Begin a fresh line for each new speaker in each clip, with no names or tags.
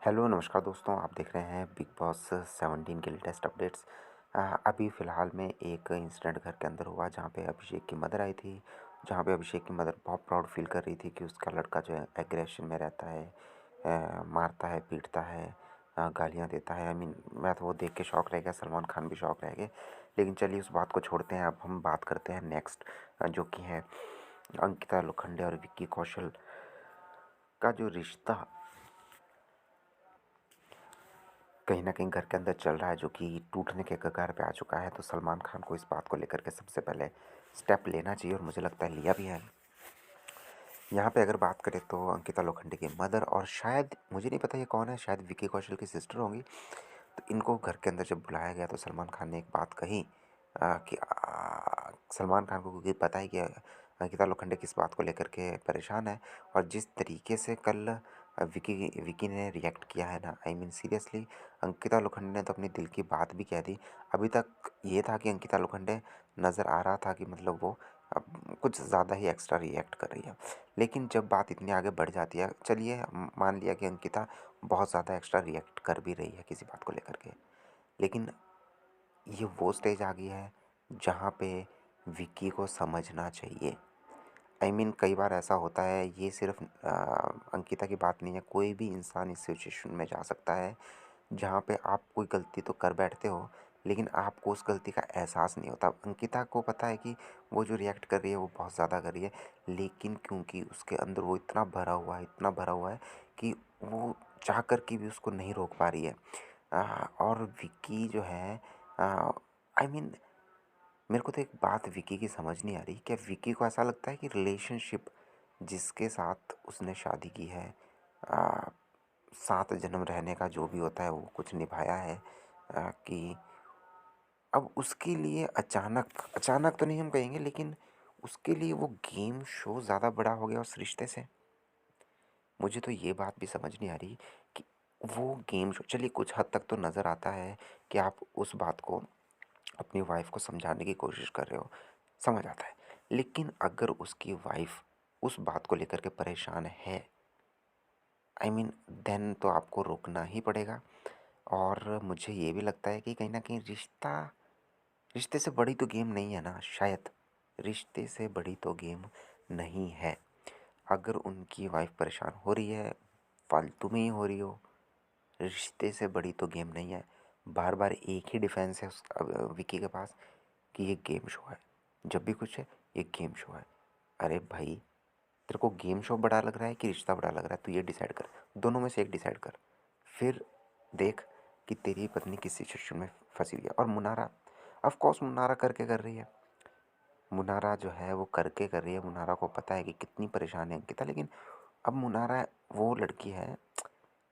Hello नमस्कार दोस्तों, आप देख रहे हैं बिग बॉस 17 के लेटेस्ट अपडेट्स। अभी फ़िलहाल में एक इंसिडेंट घर के अंदर हुआ जहाँ पे अभिषेक की मदर आई थी। जहाँ पे अभिषेक की मदर बहुत प्राउड फील कर रही थी कि उसका लड़का जो है एग्रेशन में रहता है, मारता है, पीटता है, गालियाँ देता है। आई मीन मैं तो वो देख के शॉक रह गया, सलमान खान भी शॉक रह गए। लेकिन चलिए उस बात को छोड़ते हैं, अब हम बात करते हैं नेक्स्ट, जो कि है अंकिता लोखंडे और विक्की कौशल का जो रिश्ता कहीं न कहीं घर के अंदर चल रहा है, जो कि टूटने के कगार पे आ चुका है। तो सलमान खान को इस बात को लेकर के सबसे पहले स्टेप लेना चाहिए और मुझे लगता है लिया भी है। यहाँ पे अगर बात करें तो अंकिता लोखंडे की मदर, और शायद मुझे नहीं पता ये कौन है, शायद विक्की कौशल की सिस्टर होंगी। तो इनको घर के अंदर जब बुलाया गया तो सलमान खान ने एक बात कही, कि सलमान खान को क्योंकि पता है कि अंकिता लोखंडे किस बात को लेकर के परेशान है। और जिस तरीके से कल विकी विकी ने रिएक्ट किया है ना, I mean seriously, Ankita Lokhande ने तो अपनी दिल की बात भी कह दी। अभी तक ये था कि अंकिता लोखंडे नज़र आ रहा था कि मतलब वो अब कुछ ज़्यादा ही एक्स्ट्रा रिएक्ट कर रही है। लेकिन जब बात इतनी आगे बढ़ जाती है, चलिए मान लिया कि अंकिता बहुत ज़्यादा एक्स्ट्रा रिएक्ट कर भी रही है किसी बात को लेकर के, लेकिन ये वो स्टेज आ गई है जहाँ पे विक्की को समझना चाहिए। आई मीन कई बार ऐसा होता है, ये सिर्फ अंकिता की बात नहीं है, कोई भी इंसान इस सिचुएशन में जा सकता है जहाँ पे आप कोई गलती तो कर बैठते हो, लेकिन आपको उस गलती का एहसास नहीं होता। अंकिता को पता है कि वो जो रिएक्ट कर रही है वो बहुत ज़्यादा कर रही है, लेकिन क्योंकि उसके अंदर वो इतना भरा हुआ है, इतना भरा हुआ है कि वो चाह कर के भी उसको नहीं रोक पा रही है। और विक्की जो है, आई मीन मेरे को तो एक बात विकी की समझ नहीं आ रही, क्या विकी को ऐसा लगता है कि रिलेशनशिप जिसके साथ उसने शादी की है, आ, 7 जन्म रहने का जो भी होता है वो कुछ निभाया है, कि अब उसके लिए अचानक अचानक तो नहीं हम कहेंगे, लेकिन उसके लिए वो गेम शो ज़्यादा बड़ा हो गया उस रिश्ते से। मुझे तो ये बात भी समझ नहीं आ रही कि वो गेम शो, चलिए कुछ हद तक तो नज़र आता है कि आप उस बात को अपनी वाइफ को समझाने की कोशिश कर रहे हो, समझ आता है। लेकिन अगर उसकी वाइफ उस बात को लेकर के परेशान है, आई मीन देन तो आपको रोकना ही पड़ेगा। और मुझे ये भी लगता है कि कहीं न कहीं रिश्ते से बड़ी तो गेम नहीं है ना, शायद रिश्ते से बड़ी तो गेम नहीं है। अगर उनकी वाइफ परेशान हो रही है, फालतू में ही हो रही हो, रिश्ते से बड़ी तो गेम नहीं है। बार-बार एक ही डिफेंस है विकी के पास कि ये गेम शो है। जब भी कुछ है, ये गेम शो है। अरे भाई! तेरे को गेम शो बड़ा लग रहा है कि रिश्ता बड़ा लग रहा है? तू ये डिसाइड कर। दोनों में से एक डिसाइड कर। फिर देख कि तेरी पत्नी किस सिचुएशन में फँसी हुई है। और मुनारा, ऑफ़ कोर्स मुनारा करके कर रही है। मुनारा जो है वो करके कर रही है। मुनारा को पता है कि कितनी परेशान है अंकिता, लेकिन अब मुनारा वो लड़की है,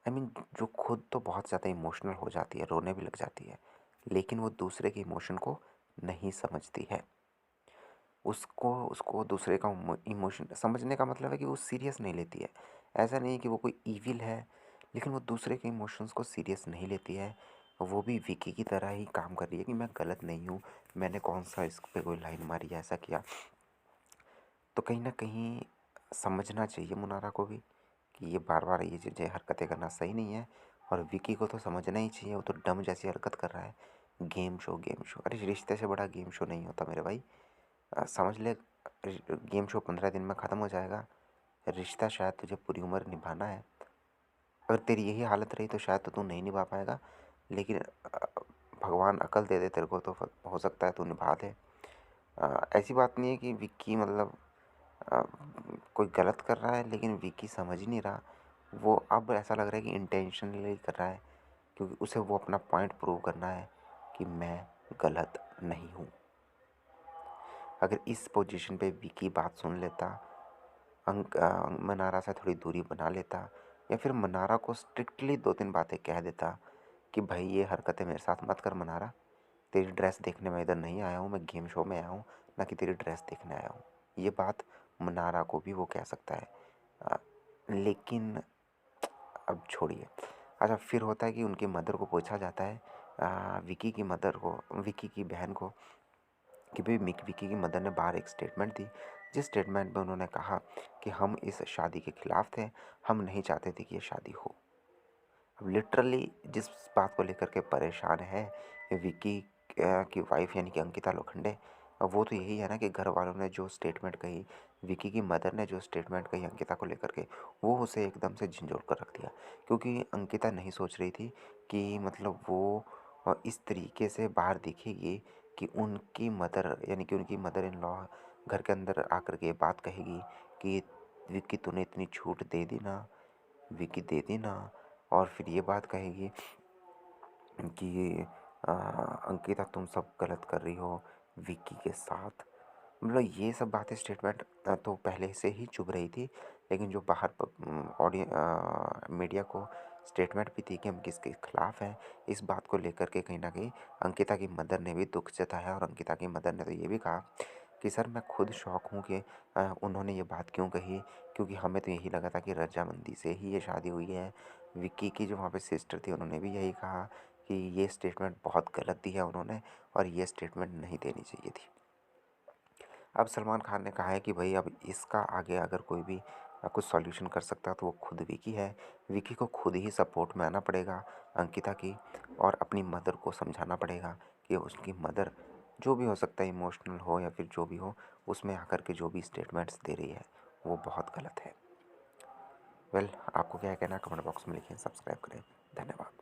आई मीन जो खुद तो बहुत ज़्यादा इमोशनल हो जाती है, रोने भी लग जाती है, लेकिन वो दूसरे के इमोशन को नहीं समझती है। उसको उसको दूसरे का इमोशन समझने का मतलब है कि वो सीरियस नहीं लेती है। ऐसा नहीं है कि वो कोई ईविल है, लेकिन वो दूसरे के इमोशंस को सीरियस नहीं लेती है। वो भी विकी की तरह ही काम कर रही है कि मैं गलत नहीं हूँ, मैंने कौन-सा इस पे कोई लाइन मारी है, ऐसा किया। तो कहीं न कहीं समझना चाहिए मुनारा को भी कि ये बार-बार ये चीज़ें हरकतें करना सही नहीं है। और विकी को तो समझना ही चाहिए, वो तो डम जैसी हरकत कर रहा है। गेम शो, गेम शो, अरे रिश्ते से बड़ा गेम शो नहीं होता मेरे भाई। समझ ले, गेम शो 15 दिन में ख़त्म हो जाएगा। रिश्ता शायद तुझे पूरी उम्र निभाना है। अगर तेरी यही हालत रही तो शायद तो तू नहीं निभा पाएगा, लेकिन भगवान अकल दे दे तेरे को तो हो सकता है तू निभा दे। ऐसी बात नहीं है कि विक्की मतलब अ, कोई गलत कर रहा है, लेकिन विक्की समझ ही नहीं रहा। वो अब ऐसा लग रहा है कि इंटेंशनली कर रहा है, क्योंकि उसे वो अपना पॉइंट प्रूव करना है कि मैं गलत नहीं हूँ। अगर इस पोजीशन पे विकी बात सुन लेता, मनारा से थोड़ी दूरी बना लेता, या फिर मनारा को स्ट्रिक्टली 2-3 बातें कह देता कि भाई ये हरकतें मेरे साथ मत कर मनारा, तेरी ड्रेस देखने मैं इधर नहीं आया हूँ, मैं गेम शो में आया हूँ, ना कि तेरी ड्रेस देखने आया हूँ। ये बात मनारा को भी वो कह सकता है। अ, लेकिन अब छोड़िए। अच्छा, फिर होता है कि उनकी मदर को पूछा जाता है, विकी की मदर को, विकी की बहन को, कि भाई विकी की मदर ने बाहर एक स्टेटमेंट दी, जिस स्टेटमेंट में उन्होंने कहा कि हम इस शादी के खिलाफ थे, हम नहीं चाहते थे कि ये शादी हो। अब लिटरली जिस बात को लेकर के परेशान है विक्की की वाइफ यानी कि अंकिता लोखंडे, वो तो यही है ना कि घर वालों ने जो स्टेटमेंट कही, विक्की की मदर ने जो स्टेटमेंट कही अंकिता को लेकर के, वो उसे एकदम से झंझोड़ कर रख दिया। क्योंकि अंकिता नहीं सोच रही थी कि मतलब वो इस तरीके से बाहर दिखेगी कि उनकी मदर यानी कि उनकी मदर इन लॉ घर के अंदर आकर के ये बात कहेगी कि विक्की तूने इतनी छूट दे दी ना, विक्की दे दी ना। और फिर ये बात कहेगी कि अंकिता तुम सब गलत कर रही हो विक्की के साथ। मतलब ये सब बातें स्टेटमेंट तो पहले से ही चुभ रही थी, लेकिन जो बाहर मीडिया को स्टेटमेंट भी थी कि हम किसके खिलाफ हैं, इस बात को लेकर के कहीं ना कहीं अंकिता की मदर ने भी दुख जताया। और अंकिता की मदर ने तो ये भी कहा कि सर मैं खुद शौक हूँ कि उन्होंने ये बात क्यों कही, क्योंकि हमें तो यही लगा था कि रजामंदी से ही ये शादी हुई है। विक्की की जो वहाँ पे सिस्टर थी उन्होंने भी यही कहा कि ये स्टेटमेंट बहुत गलत दी है उन्होंने और ये स्टेटमेंट नहीं देनी चाहिए थी। अब सलमान खान ने कहा है कि भाई अब इसका आगे अगर कोई भी कुछ सॉल्यूशन कर सकता है तो वो खुद विकी है। विकी को खुद ही सपोर्ट में आना पड़ेगा अंकिता की, और अपनी मदर को समझाना पड़ेगा कि उसकी मदर जो भी हो सकता है इमोशनल हो या फिर जो भी हो, उसमें आकर के जो भी स्टेटमेंट्स दे रही है वो बहुत गलत है। वेल, आपको क्या कहना है कमेंट बॉक्स में लिखिए, सब्सक्राइब करें। धन्यवाद।